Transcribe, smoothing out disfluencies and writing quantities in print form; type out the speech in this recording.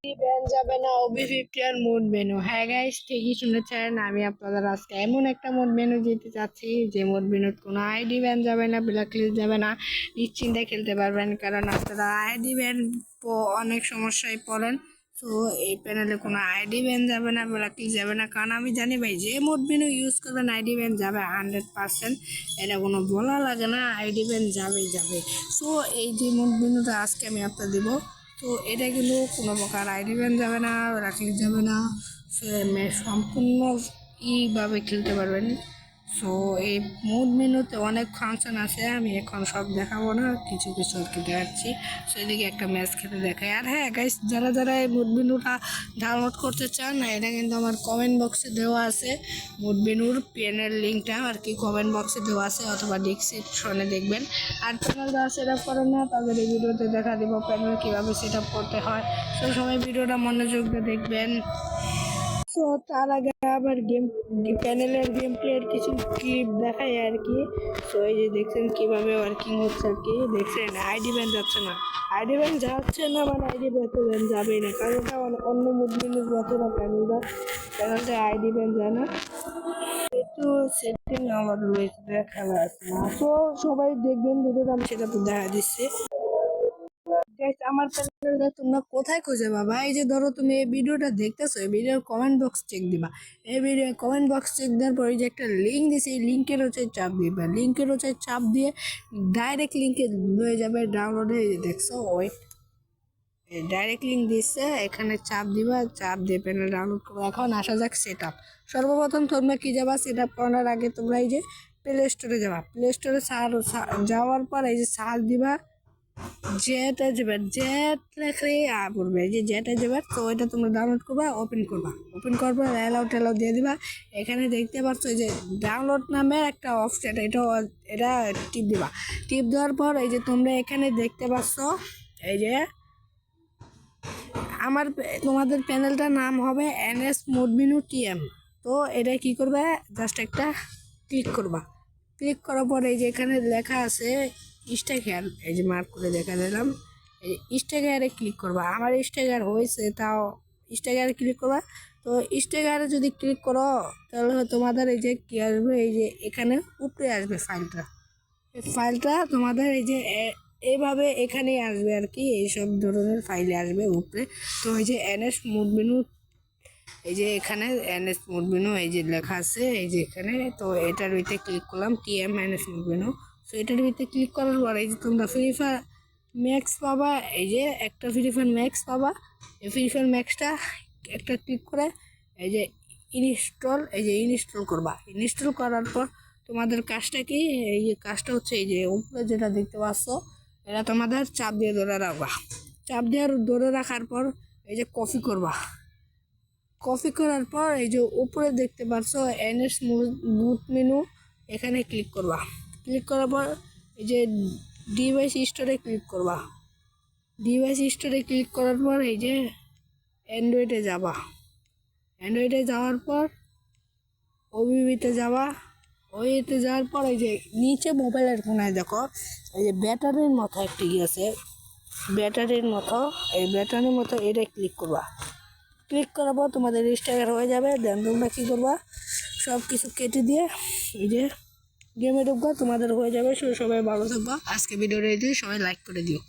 Ban যাবে না ওবি50 আর mode menu. হ্যাঁ গাইস, ঠিকই শুনেছেন, আমি আপনাদের আজকে এমন একটা মোড মেনু দিতে চাচ্ছি যে মোড মেনুর কোনো আইডি ব্যান যাবে না, ব্ল্যাকলিস্ট যাবে না, নিশ্চিন্তে খেলতে পারবেন। কারণ আপনারা আইডি ব্যান অনেক সমস্যায় পড়েন। তো এই প্যানেলে কোনো আইডি ব্যান যাবে না, ব্ল্যাকলিস্ট যাবে না। কারণ আমি জানি ভাই, যে মোড মেনু ইউজ করবেন আইডি ব্যান যাবে 100%। এটা কোনো বলা লাগে না, আইডি ব্যান যাবেই যাবে। সো এই যে মোড মেনুটা আজকে আমি আপনার দেবো, তো এটা কিন্তু কোনো প্রকার আইডি ব্যান যাবে না, রাখলে যাবে না, সম্পূর্ণ ইভাবে খেলতে পারবেন। সো এই মুড মেনুতে অনেক ফাংশন আছে, আমি এখন সব দেখাবো না, কিছু কিছু আর কি দেখাচ্ছি। সেদিকে একটা ম্যাচ খেলে দেখাই। আর হ্যাঁ গাইস, যারা যারা এই মুড মেনুটা ডাউনলোড করতে চান, এটা কিন্তু আমার কমেন্ট বক্সে দেওয়া আছে। মুড মেনুর পেনের লিঙ্কটা আর কি কমেন্ট বক্সে দেওয়া আছে, অথবা ডিসক্রিপশনে দেখবেন। আর প্যানেল যারা সেট আপ করেন না, তাদের এই ভিডিওতে দেখা দিব প্যানেল কীভাবে সেট আপ করতে হয়। সেই সময় ভিডিওটা মনোযোগ দিয়ে দেখবেন। তো তার আগে আবার প্যানেলের গেম প্লের কিছু ক্লিপ দেখায় আর কি। তো এই যে দেখছেন কিভাবে ওয়ার্কিং হচ্ছে আর কি, দেখছেন আইডি ব্যান যাচ্ছে না। আইডি ব্যান যাচ্ছে না মানে আইডি ব্যান যাবেই না, কারণ এটা অন্য মুভমেন্টের মতো না। প্যানেলটা আইডি ব্যান যায় না, একটু সেটিং আমার রয়েছে, খেলা আছে না। তো সবাই দেখবেন ভিডিওটা, আমি সেটা দেখা দিচ্ছি। আমার চ্যানেলটা তোমরা কোথায় খুঁজে পাবা? এই যে ধরো তুমি এই ভিডিওটা দেখতেছো, এই ভিডিওর কমেন্ট বক্স চেক দিবা। এই ভিডিও কমেন্ট বক্স চেক দেওয়ার পর এই যে একটা লিঙ্ক দিছে, এই লিঙ্কের হচ্ছে চাপ দিবা। লিঙ্কের হচ্ছে চাপ দিয়ে ডাইরেক্ট লিঙ্কে হয়ে যাবে ডাউনলোডে। দেখছো, ওয়েট, ডাইরেক্ট লিঙ্ক দিচ্ছে, এখানে চাপ দিবা, চাপ দিয়ে প্যানেল ডাউনলোড করবো। এখন আসা যাক সেট আপ। সর্বপ্রথম তোমরা কি যাবা, সেট আপ করার আগে তোমরা এই যে প্লে স্টোরে যাবা। প্লে স্টোরে যাওয়ার পর এই যে সার্চ দিবা যেটা যাবে, জেট লেখলে পড়বে, যে যেটা যাবে। তো এটা তোমরা ডাউনলোড করবা, ওপেন করবা। ওপেন করবা, অ্যালাউ দিয়ে দিবা। এখানে দেখতে পাচ্ছ যে ডাউনলোড নামের একটা অপশন, এটা টিপ দিবা। টিপ দেওয়ার পর এই যে তোমরা এখানে দেখতে পাচ্ছ, এই যে তোমাদের প্যানেলটার নাম হবে NS মোড মেনু TM। তো এটা কি করবে, জাস্ট একটা ক্লিক করবা। ক্লিক করার পর এই যে এখানে লেখা আছে স্টেগার, এই যে মার্ক করে দেখা দিলাম, এই স্টেগারে ক্লিক করবা। আমার স্টেগার হয়েছে, তাও স্টেগারে ক্লিক করবা। তো স্টেগারে যদি ক্লিক করো, তাহলে তোমাদের এই যে কি আসবে, এই যে এখানে উপরে আসবে ফাইলটা। এই ফাইলটা তোমাদের এই যে এইভাবে এখানেই আসবে আর কি, এইসব ধরনের ফাইলে আসবে উপরে। তো এই যে NS মোড মেনু, এই যে এখানে NS মোড মেনু এই যে লেখা আছে, এই যে এখানে। তো এটার ভিতরে ক্লিক করলাম, TM NS মোড মেনু। তো এটার ভিতরে ক্লিক করার পর এই যে তোমরা ফ্রি ফায়ার ম্যাক্স পাবা, এই যে একটা ফ্রি ফায়ার ম্যাক্স পাবা। এই ফ্রি ফায়ার ম্যাক্সটা একটা ক্লিক করে এই যে ইনস্টল করবা। ইনস্টল করার পর তোমাদের কাজটা কি, এই যে কাজটা হচ্ছে এই যে উপরে যেটা দেখতে পাচ্ছ, এটা তোমাদের চাপ দিয়ে ধরে রাখবা। চাপ দিয়ে ধরে রাখার পর এই যে কপি করার পর এই যে উপরে দেখতে পাচ্ছ NS বুট মেনু, এখানে ক্লিক করবা। ক্লিক করার পর এই যে ডিভাইস স্টোরে ক্লিক করবা। ডিভাইস স্টোরে ক্লিক করার পর এই যে অ্যান্ড্রয়েডে যাবা। অ্যান্ড্রয়েডে যাওয়ার পর ওবিবিতে যাওয়া। ওইতে যাওয়ার পর এই যে নিচে মোবাইলের কোনায় দেখো, এই যে ব্যাটারির মতো একটি আছে, ব্যাটারির মতো, এই ব্যাটারির মতো এটা ক্লিক করবা। ক্লিক করার পর তোমাদের রেজিস্টার হয়ে যাবে। দেন তোমরা কী করবা, সব কিছু কেটে দিয়ে এই যে গেমে ঢুকবা, তোমাদের হয়ে যাবে। সবাই ভালো থাকবা। আজকে ভিডিওটা দিয়ে সবাই লাইক করে দিও।